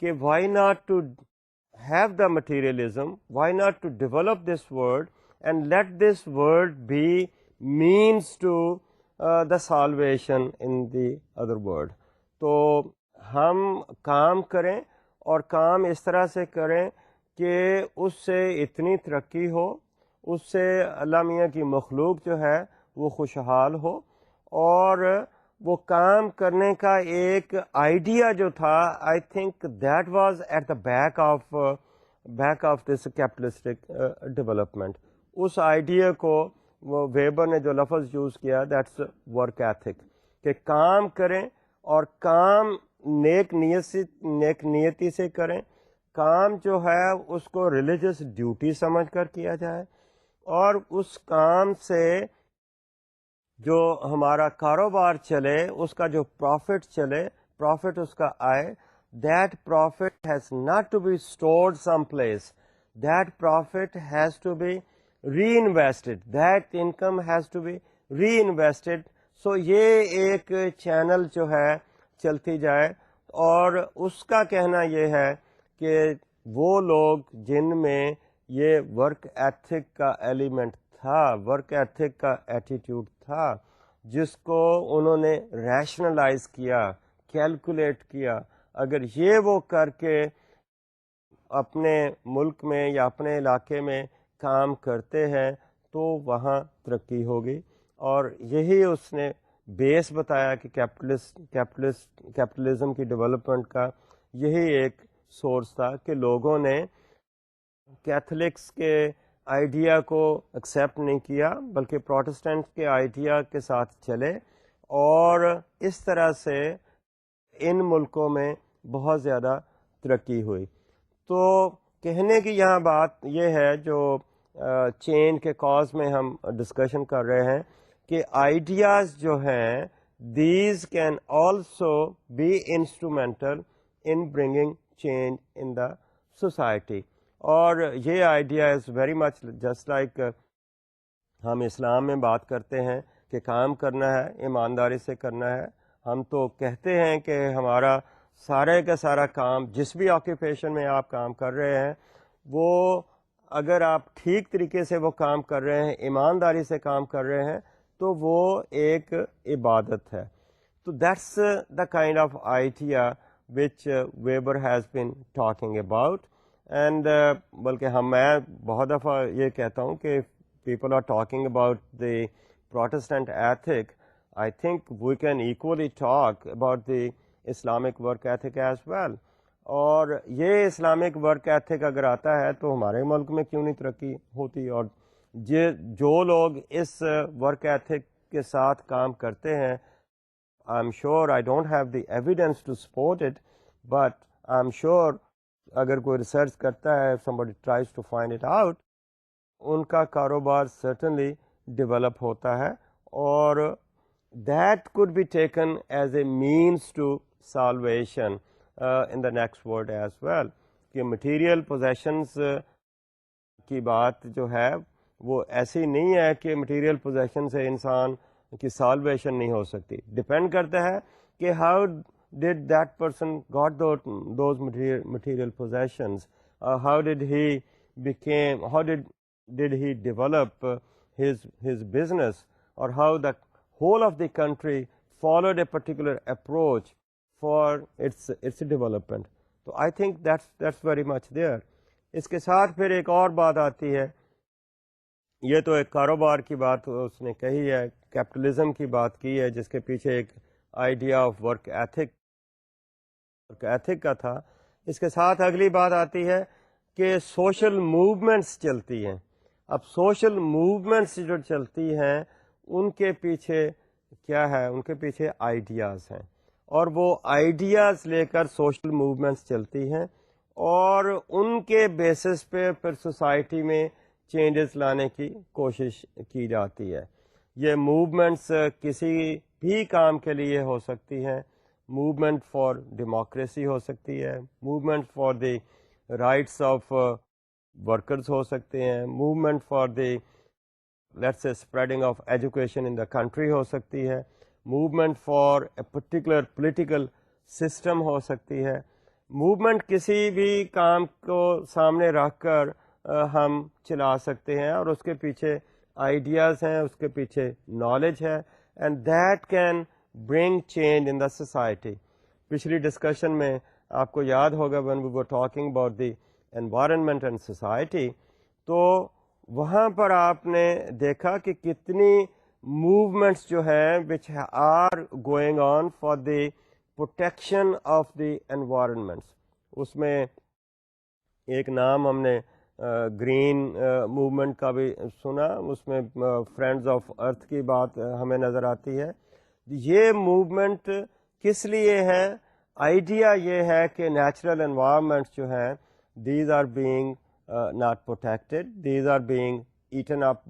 S1: کہ why not to have the materialism, why not to develop this world and let this world be means to the salvation in the other world. تو ہم کام کریں اور کام اس طرح سے کریں کہ اس سے اتنی ترقی ہو، اس سے اللہ میاں کی مخلوق جو ہے وہ خوشحال ہو، اور وہ کام کرنے کا ایک آئیڈیا جو تھا, I think that was at the back of this capitalistic development. اس آئیڈیا کو وہ ویبر نے جو لفظ یوز کیا, دیٹس ورک ایتھک, کہ کام کریں اور کام نیک نیتی سے کریں. کام جو ہے اس کو ریلیجس ڈیوٹی سمجھ کر کیا جائے, اور اس کام سے جو ہمارا کاروبار چلے, اس کا جو پروفٹ چلے, پروفٹ اس کا آئے, that profit has not to be stored some place, that profit has to be reinvested, that income has to be reinvested. So یہ ایک چینل جو ہے چلتی جائے. اور اس کا کہنا یہ ہے کہ وہ لوگ جن میں یہ ورک ایتھک کا ایلیمنٹ تھا, ورک ایتھک کا ایٹیٹیوڈ تھا, جس کو انہوں نے ریشنلائز کیا, کیلکولیٹ کیا, اگر یہ وہ کر کے اپنے ملک میں یا اپنے علاقے میں کام کرتے ہیں تو وہاں ترقی ہوگی. اور یہی اس نے بیس بتایا کہ کیپٹلزم کی ڈیولپمنٹ کا یہی ایک سورس تھا کہ لوگوں نے کیتھولکس کے آئیڈیا کو ایکسیپٹ نہیں کیا, بلکہ پروٹسٹنٹ کے آئیڈیا کے ساتھ چلے, اور اس طرح سے ان ملکوں میں بہت زیادہ ترقی ہوئی. تو کہنے کی یہاں بات یہ ہے, جو چینج کے کاز میں ہم ڈسکشن کر رہے ہیں, کہ آئیڈیاز جو ہیں these can also be instrumental in bringing change in the society. اور یہ idea is very much just like ہم اسلام میں بات کرتے ہیں کہ کام کرنا ہے, ایمانداری سے کرنا ہے. ہم تو کہتے ہیں کہ ہمارا سارے کا سارا کام, جس بھی آکوپیشن میں آپ کام کر رہے ہیں, وہ اگر آپ ٹھیک طریقے سے وہ کام کر رہے ہیں, ایمانداری سے کام کر رہے ہیں, تو وہ ایک عبادت ہے. تو that's the kind of idea which Weber has been talking about. And بلکہ میں بہت دفعہ یہ کہتا ہوں کہ people are talking about the Protestant ethic, I think we can equally talk about the Islamic work ethic as well. اور یہ اسلامک ورک ایتھک اگر آتا ہے تو ہمارے ملک میں کیوں نہیں ترقی ہوتی. اور جو لوگ اس ورک ایتھک کے ساتھ کام کرتے ہیں, I'm sure, I don't have the evidence to support it, but I'm sure اگر کوئی ریسرچ کرتا ہے, somebody tries to find it out, ان کا کاروبار certainly ڈیولپ ہوتا ہے. اور that could be taken as a means to salvation in the next world as well. کہ material possessions کی بات جو ہے وہ ایسی نہیں ہے کہ مٹیریل پوزیشن سے انسان کی سالویشن نہیں ہو سکتی. ڈپینڈ کرتا ہے کہ how did that person got those material positions, how did he develop his business, or how the whole of the country followed a particular approach for its development. So I think that's very much there. اس کے ساتھ پھر ایک اور بات آتی ہے, یہ تو ایک کاروبار کی بات اس نے کہی ہے, کیپٹلزم کی بات کی ہے, جس کے پیچھے ایک آئیڈیا آف ورک ایتھک کا تھا. اس کے ساتھ اگلی بات آتی ہے کہ سوشل موومنٹس چلتی ہیں. اب سوشل موومنٹس جو چلتی ہیں ان کے پیچھے کیا ہے, ان کے پیچھے آئیڈیاز ہیں, اور وہ آئیڈیاز لے کر سوشل موومنٹس چلتی ہیں, اور ان کے بیسس پہ پھر سوسائٹی میں چینجز لانے کی کوشش کی جاتی ہے. یہ موومنٹس کسی بھی کام کے لیے ہو سکتی ہیں. موومنٹ فار ڈیموکریسی ہو سکتی ہے, movement for the rights of workers ہو سکتے ہیں, movement for the let's say spreading of education in the country ہو سکتی ہے, movement for a particular political system ہو سکتی ہے. موومنٹ کسی بھی کام کو سامنے رکھ کر ہم چلا سکتے ہیں, اور اس کے پیچھے آئیڈیاز ہیں, اس کے پیچھے نالج ہے, and that can bring change in the society. پچھلی ڈسکشن میں آپ کو یاد ہوگا when we were talking about the environment and society, تو وہاں پر آپ نے دیکھا کہ کتنی movements جو ہیں which are going on for the protection of the environments. اس میں ایک نام ہم نے گرین موومنٹ کا بھی سنا, اس میں فرینڈز آف ارتھ کی بات ہمیں نظر آتی ہے. یہ موومنٹ کس لیے ہے؟ آئیڈیا یہ ہے کہ نیچرل انوائرمنٹس جو ہیں these are being not protected, these are being eaten up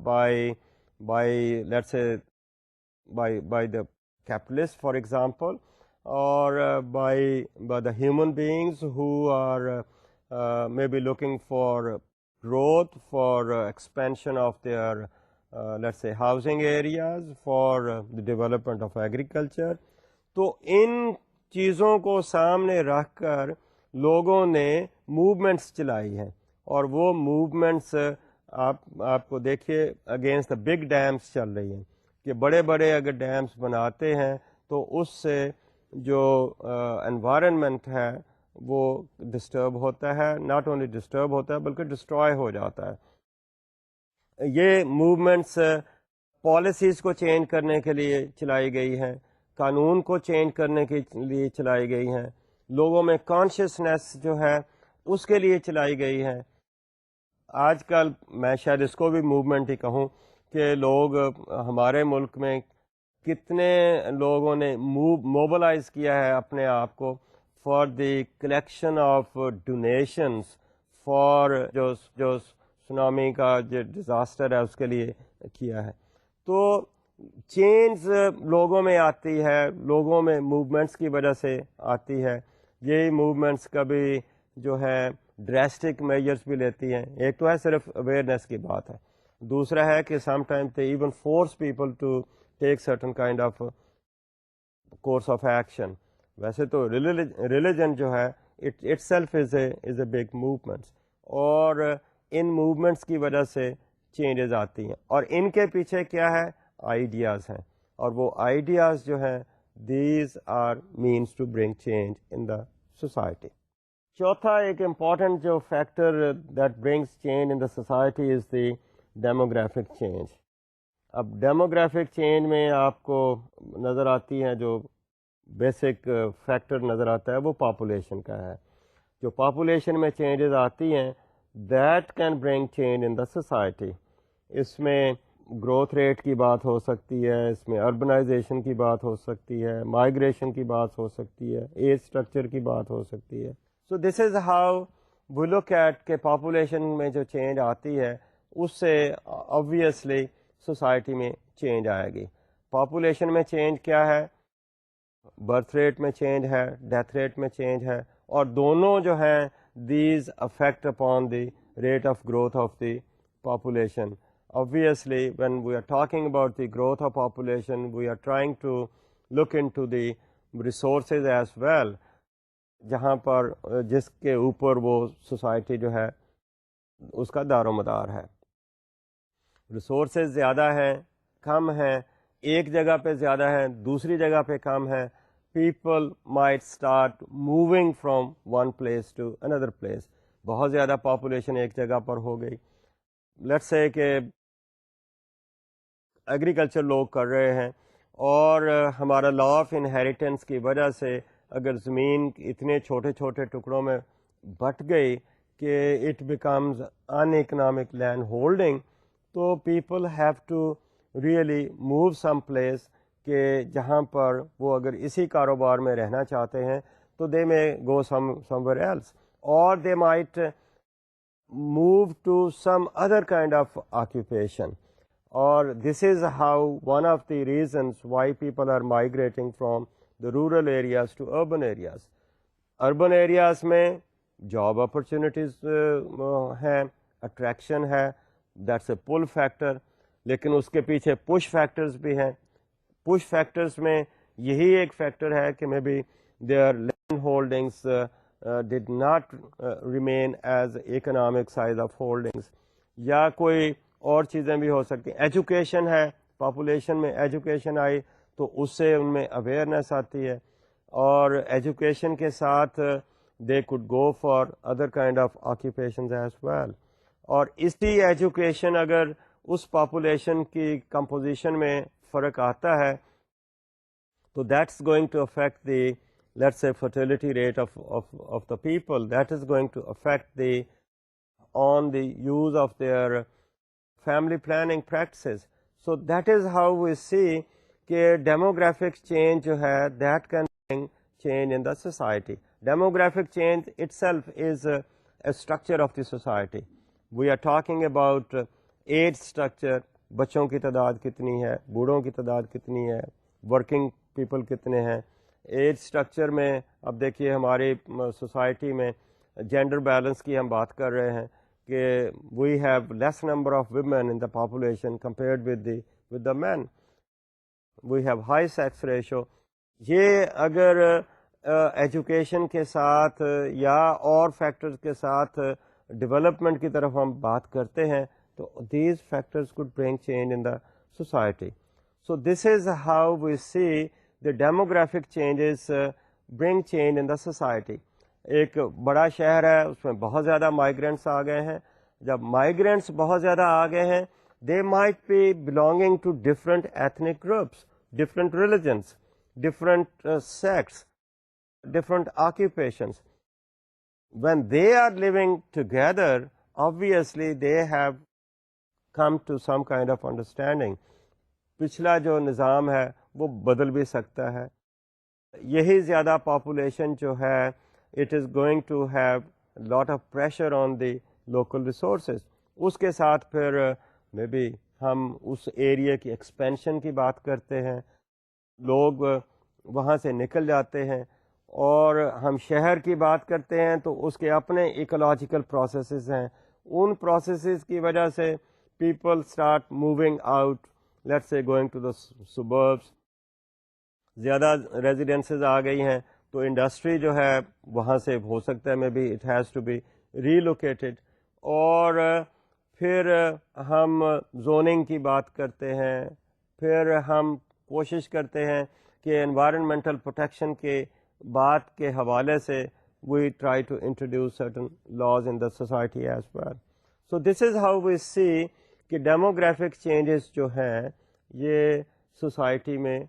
S1: by let's say by the capitalist for example, or by the human beings who are maybe looking for growth, for expansion of their let's say housing areas, for the development of agriculture. تو ان چیزوں کو سامنے رکھ کر لوگوں نے موومنٹس چلائی ہیں, اور وہ موومنٹس آپ کو دیکھیے اگینسٹ دا بگ ڈیمس چل رہی ہیں, کہ بڑے بڑے اگر ڈیمس بناتے ہیں تو اس سے جو انوائرمنٹ ہے وہ ڈسٹرب ہوتا ہے, ناٹ اونلی ڈسٹرب ہوتا ہے بلکہ ڈسٹروائے ہو جاتا ہے. یہ موومنٹس پالیسیز کو چینج کرنے کے لیے چلائی گئی ہیں, قانون کو چینج کرنے کے لیے چلائی گئی ہیں, لوگوں میں کانشیسنیس جو ہے اس کے لیے چلائی گئی ہیں. آج کل میں شاید اس کو بھی موومنٹ ہی کہوں کہ لوگ ہمارے ملک میں کتنے لوگوں نے موبلائز کیا ہے اپنے آپ کو for the collection of donations for جو سونامی کا جو ڈیزاسٹر ہے اس کے لیے کیا ہے. تو چینج لوگوں میں آتی ہے, لوگوں میں موومنٹس کی وجہ سے آتی ہے. یہی موومنٹس کبھی جو ہے ڈریسٹک میجرس بھی لیتی ہیں. ایک تو ہے صرف اویئرنیس کی بات ہے, دوسرا ہے کہ sometime they even force people to take certain kind of course of action. ویسے تو ریلیجن جو ہے itself is a big movement, اور ان موومنٹس کی وجہ سے چینجز آتی ہیں, اور ان کے پیچھے کیا ہے؟ آئیڈیاز ہیں, اور وہ آئیڈیاز جو ہیں these are means to bring change in the society. چوتھا ایک امپورٹنٹ جو factor that brings change in the society is the demographic change. اب ڈیموگرافک چینج میں آپ کو نظر آتی ہیں جو بیسک فیکٹر نظر آتا ہے وہ پاپولیشن کا ہے. جو پاپولیشن میں چینجز آتی ہیں that can bring change in the society. اس میں گروتھ ریٹ کی بات ہو سکتی ہے, اس میں اربنائزیشن کی بات ہو سکتی ہے, مائگریشن کی بات ہو سکتی ہے, ایج اسٹرکچر کی بات ہو سکتی ہے. So this is how we look at کہ پاپولیشن میں جو چینج آتی ہے اس سے آبویسلی سوسائٹی میں چینج آئے گی. پاپولیشن میں چینج کیا ہے؟ برتھ ریٹ میں چینج ہے, ڈیتھ ریٹ میں چینج ہے, اور دونوں جو ہیں these affect upon the rate of growth of the population. Obviously, when we are talking about the growth of population, we are trying to look into the resources as well, جہاں پر جس کے اوپر وہ سوسائٹی جو ہے اس کا دار و مدار ہے. ریسورسز زیادہ ہیں, کم ہیں, ایک جگہ پہ زیادہ ہیں, دوسری جگہ پہ کم ہیں. People might start moving from one place to another place. بہت زیادہ پاپولیشن ایک جگہ پر ہو گئی, لیٹس سے کہ ایگریکلچر لوگ کر رہے ہیں, اور ہمارا لا آف انہیریٹنس کی وجہ سے اگر زمین اتنے چھوٹے چھوٹے ٹکڑوں میں بٹ گئی کہ it becomes an economic land holding, تو people have to really move some place, کہ جہاں پر وہ اگر اسی کاروبار میں رہنا چاہتے ہیں تو دے میں گو سم ویئر ایلس, اور they might move to some other kind of occupation. Or this is how one of the reasons why people are migrating from the rural areas to urban areas. Urban areas میں job opportunities ہیں, attraction ہے, that's a pull factor, لیکن اس کے پیچھے push factors بھی ہیں. push factors میں یہی ایک فیکٹر ہے کہ may be their land holdings did not remain as economic size of holdings, یا کوئی اور چیزیں بھی ہو سکتی ہیں. ایجوکیشن ہے, پاپولیشن میں ایجوکیشن آئی تو اس سے ان میں اویئرنیس آتی ہے, اور ایجوکیشن کے ساتھ they could go for other kind of occupations as well. اور اسی ایجوکیشن اگر اس پاپولیشن کی کمپوزیشن میں فرق آتا ہے تو that's going to affect the let's say fertility rate of the people, that is going to affect the on the use of their family planning practices. So that is how we see کہ demographic change جو ہے that can bring change in the society. Demographic change itself is a structure of the society. We are talking about age structure, بچوں کی تعداد کتنی ہے, بوڑھوں کی تعداد کتنی ہے, ورکنگ پیپل کتنے ہیں. ایج اسٹرکچر میں اب دیکھیے ہماری سوسائٹی میں جینڈر بیلنس کی ہم بات کر رہے ہیں کہ we have less number of women in the population compared with the men, we have high sex ratio. یہ اگر ایجوکیشن کے ساتھ یا اور فیکٹرز کے ساتھ ڈیولپمنٹ کی طرف ہم بات کرتے ہیں تو these factors could bring change in the society. So this is how we see the demographic changes bring change in the society. ایک بڑا شہر ہے, اس میں بہت زیادہ مائیگرینٹس آ گئے ہیں. جب مائیگرینٹس بہت زیادہ آ گئے ہیں, they might be belonging to different ethnic groups, different religions, different sects, different occupations. When they are living together, obviously they have come to some kind of understanding. پچھلا جو نظام ہے وہ بدل بھی سکتا ہے. یہی زیادہ پاپولیشن جو ہے it is going to have a lot of pressure on the local resources. اس کے ساتھ پھر مے بی ہم اس ایریا کی ایکسپینشن کی بات کرتے ہیں, لوگ وہاں سے نکل جاتے ہیں, اور ہم شہر کی بات کرتے ہیں تو اس کے اپنے ایکولوجیکل پروسیسز ہیں. ان پروسیسز کی وجہ سے people start moving out, let's say going to the suburbs. زیادہ ریزیڈنسز آ گئی ہیں تو انڈسٹری جو ہے وہاں سے ہو سکتا ہے may be it has to be relocated. اور پھر ہم زوننگ کی بات کرتے ہیں, پھر ہم کوشش کرتے ہیں کہ انوائرمنٹل پروٹیکشن کے بات کے حوالے سے we try to introduce certain laws in the society as well. So this is how we see کہ ڈیموگرافک چینجز جو ہیں یہ سوسائٹی میں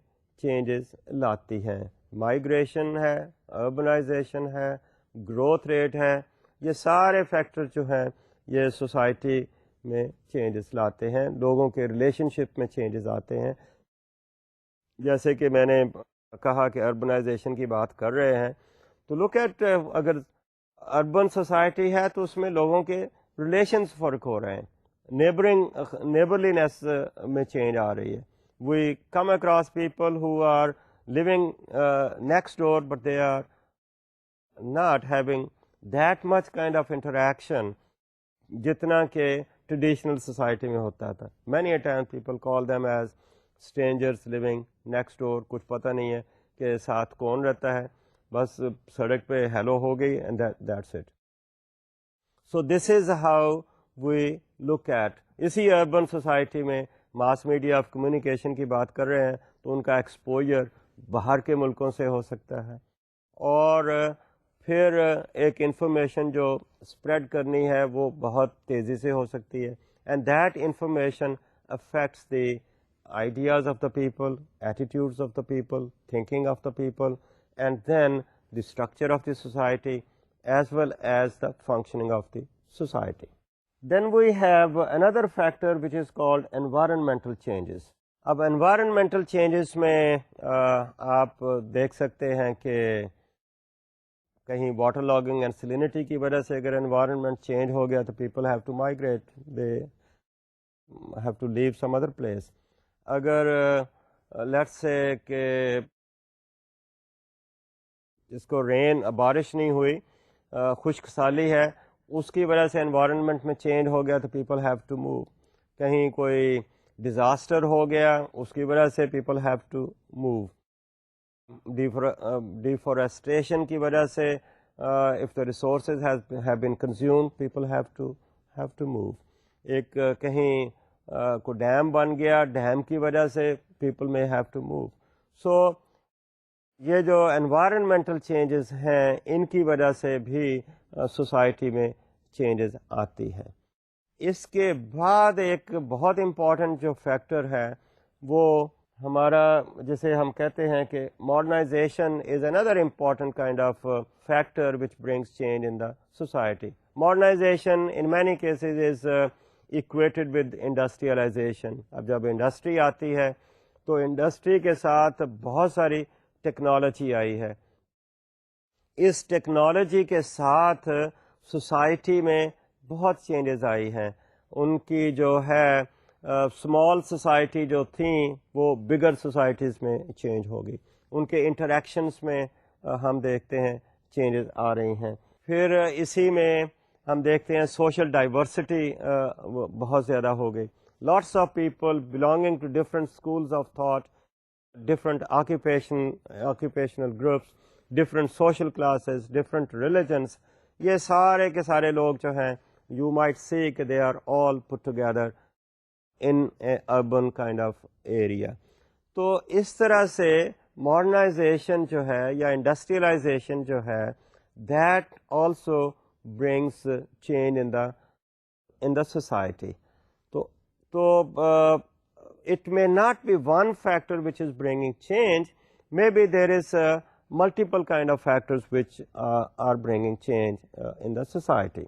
S1: چینجز لاتی ہیں. مائیگریشن ہے, اربنائزیشن ہے, گروتھ ریٹ ہے, یہ سارے فیکٹر جو ہیں یہ سوسائٹی میں چینجز لاتے ہیں, لوگوں کے ریلیشن شپ میں چینجز آتے ہیں. جیسے کہ میں نے کہا کہ اربنائزیشن کی بات کر رہے ہیں تو لک ایٹ, اگر اربن سوسائٹی ہے تو اس میں لوگوں کے ریلیشنز فرق ہو رہے ہیں, نیبرلینس میں چینج آ رہی ہے. We come across people who are living next door but they are not having that much kind of interaction جتنا کہ ٹریڈیشنل سوسائٹی میں ہوتا تھا. many a times people call them as strangers living next door. کچھ پتہ نہیں ہے کہ ساتھ کون رہتا ہے, بس سڑک پہ ہیلو ہو گئی and that's it. So this is how we look at. اسی اربن سوسائٹی میں ماس میڈیا آف کمیونیکیشن کی بات کر رہے ہیں تو ان کا ایکسپوجر باہر کے ملکوں سے ہو سکتا ہے, اور پھر ایک انفارمیشن جو اسپریڈ کرنی ہے وہ بہت تیزی سے ہو سکتی ہے. And that information affects the ideas of the people, attitudes of the people, thinking of the people, and then the structure of the society as well as the functioning of the society. Then we have another factor which is called environmental changes. اب environmental changes میں آپ دیکھ سکتے ہیں کہ کہیں واٹر لاگنگ اینڈ سلینٹی کی وجہ سے اگر environment change ہو گیا تو people have to migrate, they have to leave some other place. اگر let's say کہ جس کو رین بارش نہیں ہوئی, خشک سالی ہے, اس کی وجہ سے انوائرمنٹ میں چینج ہو گیا تو پیپل ہیو ٹو موو. کہیں کوئی ڈیزاسٹر ہو گیا اس کی وجہ سے people have to move. Deforestation کی وجہ سے if the resources have been consume people have to move. ایک کہیں کوئی ڈیم بن گیا, ڈیم کی وجہ سے پیپل میں ہیو ٹو موو. سو یہ جو انوائرمنٹل چینجز ہیں ان کی وجہ سے بھی سوسائٹی میں چینجز آتی ہے. اس کے بعد ایک بہت امپورٹنٹ جو فیکٹر ہے وہ ہمارا جسے ہم کہتے ہیں کہ modernisation is another important kind of factor which brings change in the society. Modernisation in many cases is equated with industrialisation. اب جب انڈسٹری آتی ہے تو انڈسٹری کے ساتھ بہت ساری ٹیکنالوجی آئی ہے. اس ٹیکنالوجی کے ساتھ سوسائٹی میں بہت چینجز آئی ہیں. ان کی جو ہے اسمال سوسائٹی جو تھیں وہ بگر سوسائٹیز میں چینج ہوگی. ان کے انٹریکشنس میں ہم دیکھتے ہیں چینجز آ رہی ہیں. پھر اسی میں ہم دیکھتے ہیں سوشل ڈائیورسٹی بہت زیادہ ہو گئی. Lots of people belonging to different schools of thought, different occupational groups, different social classes, different religions, یہ سارے کے سارے لوگ جو ہیں یو مائٹ سی کہ they are all put together in a urban kind of area. تو اس طرح سے ماڈرنائزیشن جو ہے یا انڈسٹریلائزیشن جو ہے that also brings change in the society. تو it may not be one factor which is bringing change, maybe there is multiple kind of factors which are bringing change in the society.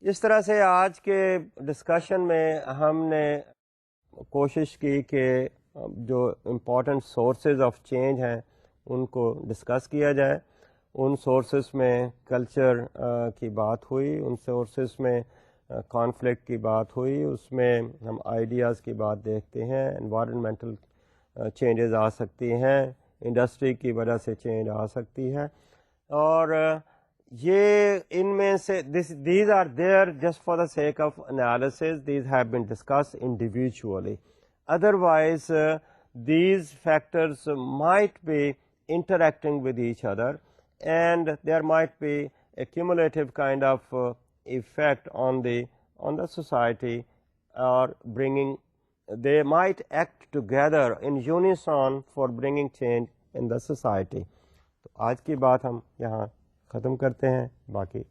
S1: اس طرح سے آج کے ڈسکشن میں ہم نے کوشش کی کہ جو امپورٹنٹ سورسز آف چینج ہیں ان کو ڈسکس کیا جائے. ان سورسز میں کلچر کی بات ہوئی, ان سورسز میں کانفلکٹ کی بات ہوئی, اس میں ہم آئیڈیاز کی بات دیکھتے ہیں. انوائرمنٹل چینجز آ سکتی ہیں, انڈسٹری کی وجہ سے چینج آ سکتی ہے, اور یہ ان میں سے these are there just for the sake of analysis, these have been discuss individually. Otherwise these factors might be interacting with each other and there might be a cumulative kind of effect on the society, or they might act together in unison for bringing change in the society. تو آج کی بات ہم یہاں ختم کرتے ہیں, باقی